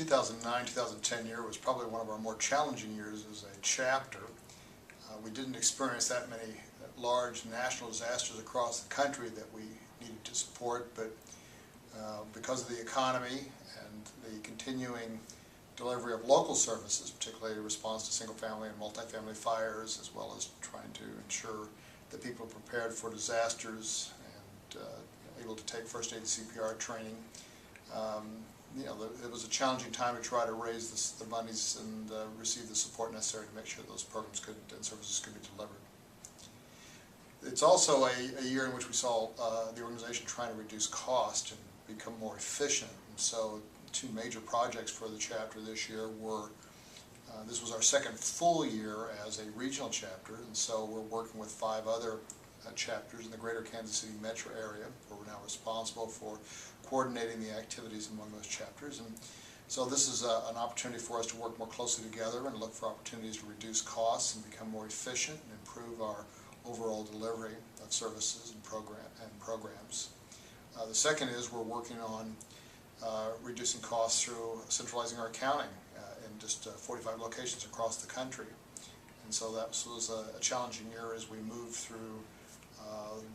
2009-2010 year was probably one of our more challenging years as a chapter. We didn't experience that many large national disasters across the country that we needed to support, but because of the economy and the continuing delivery of local services, particularly response to single-family and multifamily fires, as well as trying to ensure that people are prepared for disasters and able to take first aid CPR training. It was a challenging time to try to raise the monies and receive the support necessary to make sure those programs and services could be delivered. It's also a year in which we saw the organization trying to reduce cost and become more efficient. And so two major projects for the chapter this year were, this was our second full year as a regional chapter, and so we're working with 5 other chapters in the greater Kansas City metro area, where we're now responsible for coordinating the activities among those chapters. And so this is an opportunity for us to work more closely together and look for opportunities to reduce costs and become more efficient and improve our overall delivery of services and programs. The second is we're working on reducing costs through centralizing our accounting in just 45 locations across the country. And so that was a challenging year as we moved through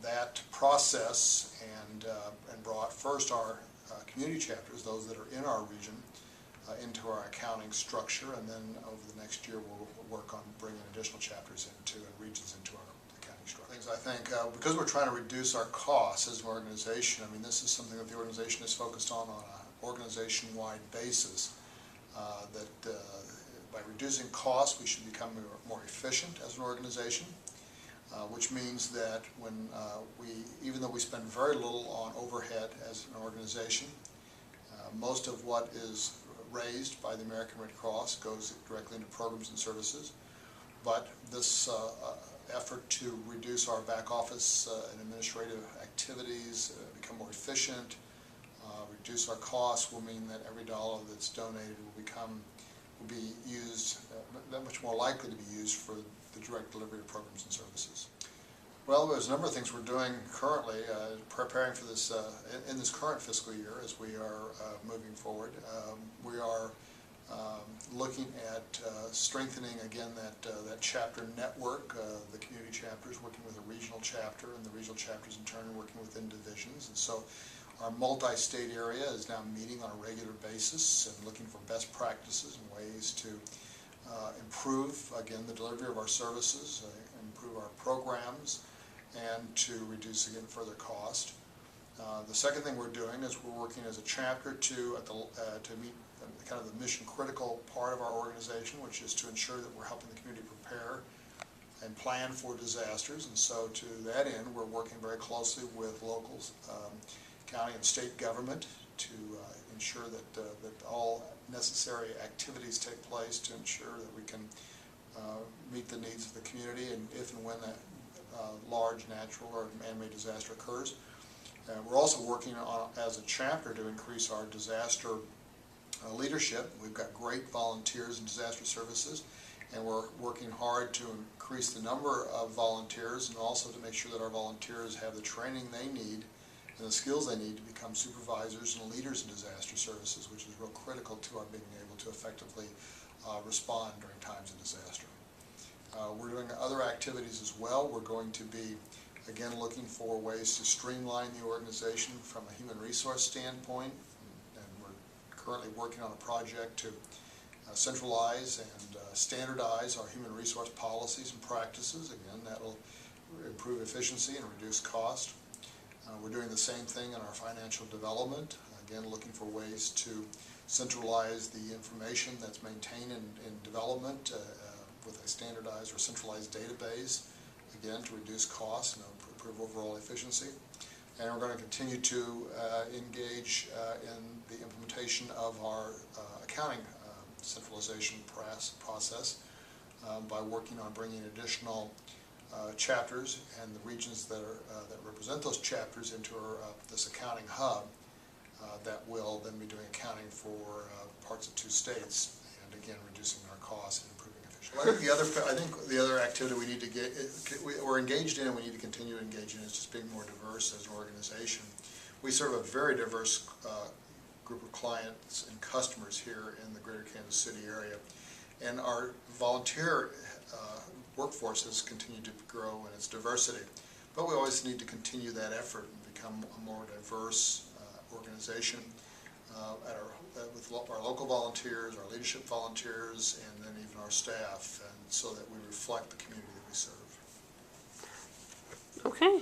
that process and brought first our community chapters, those that are in our region, into our accounting structure, and then over the next year we'll work on bringing additional chapters into and regions into our accounting structure. I think because we're trying to reduce our costs as an organization, I mean, this is something that the organization is focused on an organization-wide basis, that by reducing costs we should become more efficient as an organization. Which means that when even though we spend very little on overhead as an organization, most of what is raised by the American Red Cross goes directly into programs and services. But this effort to reduce our back office and administrative activities, become more efficient, reduce our costs, will mean that every dollar that's donated will be used, that much more likely to be used for the direct delivery of programs and services. Well, there's a number of things we're doing currently, preparing for this in this current fiscal year as we are moving forward. We are looking at strengthening again that chapter network, the community chapters working with a regional chapter, and the regional chapters in turn working within divisions. And so our multi-state area is now meeting on a regular basis and looking for best practices and ways to improve, again, the delivery of our services, improve our programs, and to reduce, again, further cost. The second thing we're doing is we're working as a chapter to meet kind of the mission-critical part of our organization, which is to ensure that we're helping the community prepare and plan for disasters. And so to that end, we're working very closely with local, county and state government to ensure that all necessary activities take place to ensure that we can meet the needs of the community, and if and when that large natural or man-made disaster occurs. We're also working on, as a chapter, to increase our disaster leadership. We've got great volunteers in disaster services, and we're working hard to increase the number of volunteers and also to make sure that our volunteers have the training they need and the skills they need to become supervisors and leaders in disaster services, which is real critical to our being able to effectively respond during times of disaster. We're doing other activities as well. We're going to be, again, looking for ways to streamline the organization from a human resource standpoint, and we're currently working on a project to centralize and standardize our human resource policies and practices. Again, that will improve efficiency and reduce cost. We're doing the same thing in our financial development, again looking for ways to centralize the information that's maintained in development with a standardized or centralized database, again to reduce costs and improve overall efficiency. And we're going to continue to engage in the implementation of our accounting centralization process by working on bringing additional chapters and the regions that represent those chapters into this accounting hub that will then be doing accounting for parts of 2 states, and again reducing our costs and improving efficiency. Well, I think the other activity we need to we're engaged in and we need to continue to engage in is just being more diverse as an organization. We serve a very diverse group of clients and customers here in the greater Kansas City area. And our volunteer workforce has continued to grow in its diversity, but we always need to continue that effort and become a more diverse organization with our local volunteers, our leadership volunteers, and then even our staff, and so that we reflect the community that we serve. Okay.